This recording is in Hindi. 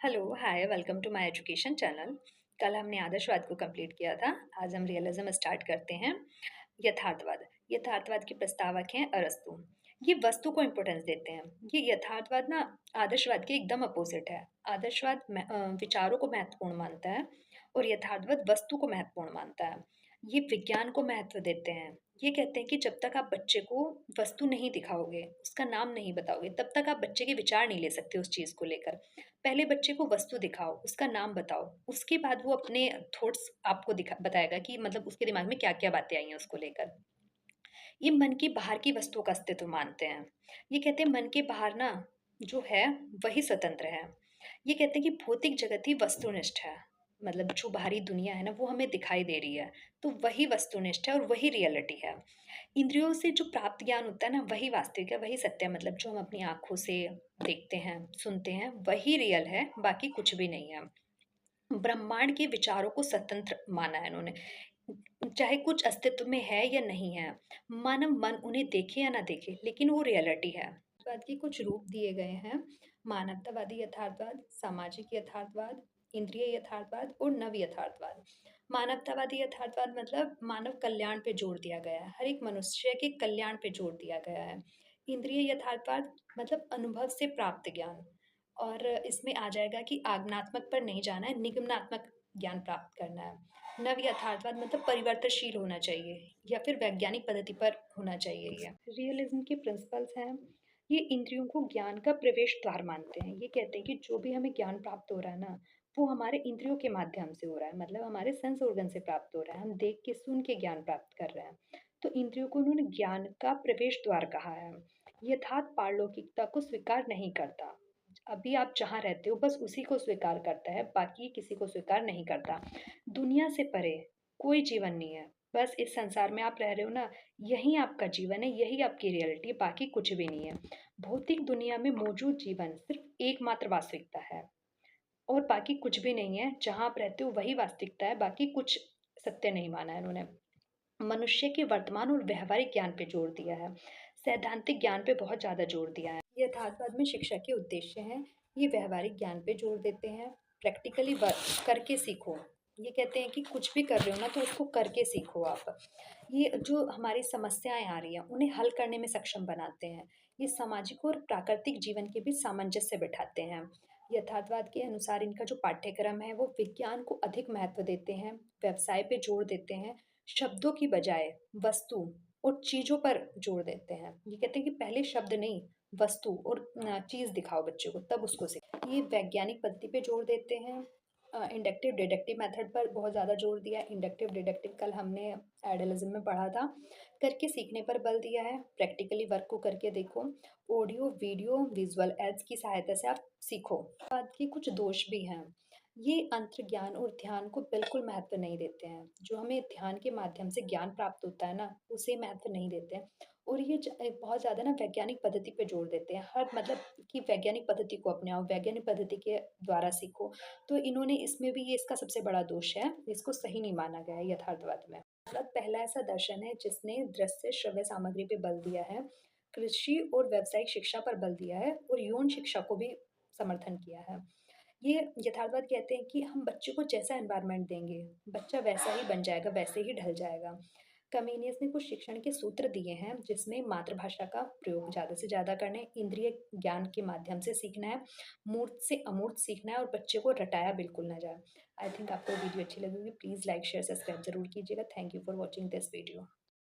Hello, hi, welcome to my education channel. कल हमने आदर्शवाद को कंप्लीट किया था। आज हम रियलिज्म स्टार्ट करते हैं। यथार्थवाद। यथार्थवाद के प्रस्तावक हैं अरस्तू। ये वस्तु को इम्पोर्टेंस देते हैं। ये यथार्थवाद ना आदर्शवाद के एकदम अपोजिट है। आदर्शवाद विचारों को महत्वपूर्ण मानता है और यथार्थवाद वस्तु को महत्वपूर्ण मानता है। ये विज्ञान को महत्व देते हैं। ये कहते हैं कि जब तक आप बच्चे को वस्तु नहीं दिखाओगे, उसका नाम नहीं बताओगे, तब तक आप बच्चे के विचार नहीं ले सकते उस चीज़ को लेकर। पहले बच्चे को वस्तु दिखाओ, उसका नाम बताओ, उसके बाद वो अपने थॉट्स आपको दिखा बताएगा कि मतलब उसके दिमाग में क्या-क्या बातें आई हैं उसको लेकर। ये मन के बाहर की वस्तुओं का अस्तित्व मानते हैं। ये कहते हैं मन के बाहर ना जो है वही स्वतंत्र है। ये कहते हैं कि भौतिक जगत ही वस्तुनिष्ठ है। मतलब जो बाहरी दुनिया है ना वो हमें दिखाई दे रही है, तो वही वस्तुनिष्ठ है और वही रियलिटी है। इंद्रियों से जो प्राप्त ज्ञान होता है ना वही वास्तविक है, वही सत्य है। मतलब जो हम अपनी आँखों से देखते हैं, सुनते हैं, वही रियल है, बाकी कुछ भी नहीं है। ब्रह्मांड के विचारों को स्वतंत्र माना है इन्होंने, चाहे कुछ अस्तित्व में है या नहीं है। मानव मन उन्हें देखे या ना देखे, लेकिन वो रियलिटी है। यथार्थवाद के कुछ रूप दिए गए हैं। मानवतावादी यथार्थवाद, सामाजिक यथार्थवाद, इंद्रिय यथार्थवाद और नव यथार्थवाद। मानवतावादी यथार्थवाद मतलब मानव कल्याण पे जोर दिया गया है, हर एक मनुष्य के कल्याण पे जोर दिया गया है। इंद्रिय यथार्थवाद मतलब अनुभव से प्राप्त ज्ञान, और इसमें आ जाएगा कि आज्ञानात्मक पर नहीं जाना है, निगमनात्मक ज्ञान प्राप्त करना है। नव यथार्थवाद मतलब परिवर्तनशील होना चाहिए या फिर वैज्ञानिक पद्धति पर होना चाहिए ये। रियलिज्म के प्रिंसिपल्स हैं। ये इंद्रियों को ज्ञान का प्रवेश द्वार मानते हैं। ये कहते हैं कि जो भी हमें ज्ञान प्राप्त हो रहा है ना, वो हमारे इंद्रियों के माध्यम से हो रहा है, मतलब हमारे सेंस ऑर्गन से प्राप्त हो रहा है। हम देख के, सुन के ज्ञान प्राप्त कर रहे हैं। तो इंद्रियों को उन्होंने ज्ञान का प्रवेश द्वार कहा है। यथार्थ पारलौकिकता को स्वीकार नहीं करता। अभी आप जहाँ रहते हो बस उसी को स्वीकार करता है, बाकी किसी को स्वीकार नहीं करता। दुनिया से परे कोई जीवन नहीं है। बस इस संसार में आप रह रहे हो ना, यही आपका जीवन है, यही आपकी रियलिटी है, बाकी कुछ भी नहीं है। भौतिक दुनिया में मौजूद जीवन सिर्फ एकमात्र वास्तविकता है और बाकी कुछ भी नहीं है। जहाँ आप रहते हो वही वास्तविकता है, बाकी कुछ सत्य नहीं माना है इन्होंने। मनुष्य के वर्तमान और व्यवहारिक ज्ञान पे जोर दिया है। सैद्धांतिक ज्ञान पे बहुत ज़्यादा जोर दिया है। यथार्थवाद में शिक्षा के उद्देश्य हैं। ये व्यवहारिक ज्ञान पे जोर देते हैं। प्रैक्टिकली वर्क करके सीखो। ये कहते हैं कि कुछ भी कर रहे हो ना तो उसको करके सीखो आप। ये जो हमारी समस्याएं आ रही हैं उन्हें हल करने में सक्षम बनाते हैं। ये सामाजिक और प्राकृतिक जीवन के बीच सामंजस्य बिठाते हैं। यथार्थवाद के अनुसार इनका जो पाठ्यक्रम है वो विज्ञान को अधिक महत्व देते हैं, व्यवसाय पे जोर देते हैं, शब्दों की बजाय वस्तु और चीज़ों पर जोर देते हैं। ये कहते हैं कि पहले शब्द नहीं, वस्तु और चीज़ दिखाओ बच्चे को, तब उसको ये वैज्ञानिक पद्धति पे जोर देते हैं। इंडक्टिव डिडक्टिव मेथड पर बहुत ज़्यादा जोर दिया है। इंडक्टिव डिडक्टिव कल हमने आइडियलिज्म में पढ़ा था। करके सीखने पर बल दिया है। प्रैक्टिकली वर्क को करके देखो। ऑडियो वीडियो विजुअल एड्स की सहायता से आप सीखो। बात की कुछ दोष भी हैं। ये अंतर्ज्ञान और ध्यान को बिल्कुल महत्व नहीं देते हैं। जो हमें ध्यान के माध्यम से ज्ञान प्राप्त होता है ना, उसे महत्व नहीं देते हैं। और ये बहुत ज़्यादा ना वैज्ञानिक पद्धति पे जोर देते हैं। हर मतलब कि वैज्ञानिक पद्धति को अपनाओ, वैज्ञानिक पद्धति के द्वारा सीखो। तो इन्होंने इसमें भी ये इसका सबसे बड़ा दोष है, इसको सही नहीं माना गया है यथार्थवाद में। मतलब पहला ऐसा दर्शन है जिसने दृश्य श्रव्य सामग्री पे बल दिया है, कृषि और व्यावसायिक शिक्षा पर बल दिया है और यौन शिक्षा को भी समर्थन किया है। ये यथार्थवाद कहते हैं कि हम बच्चे को जैसा एनवायरनमेंट देंगे, बच्चा वैसा ही बन जाएगा, वैसे ही ढल जाएगा। कमेनियस ने कुछ शिक्षण के सूत्र दिए हैं जिसमें मातृभाषा का प्रयोग ज़्यादा से ज़्यादा करना है, इंद्रिय ज्ञान के माध्यम से सीखना है, मूर्त से अमूर्त सीखना है और बच्चे को रटाया बिल्कुल ना जाए। आई थिंक आपको वीडियो अच्छी लगेगी। प्लीज़ लाइक शेयर सब्सक्राइब जरूर कीजिएगा। Thank you for watching this video.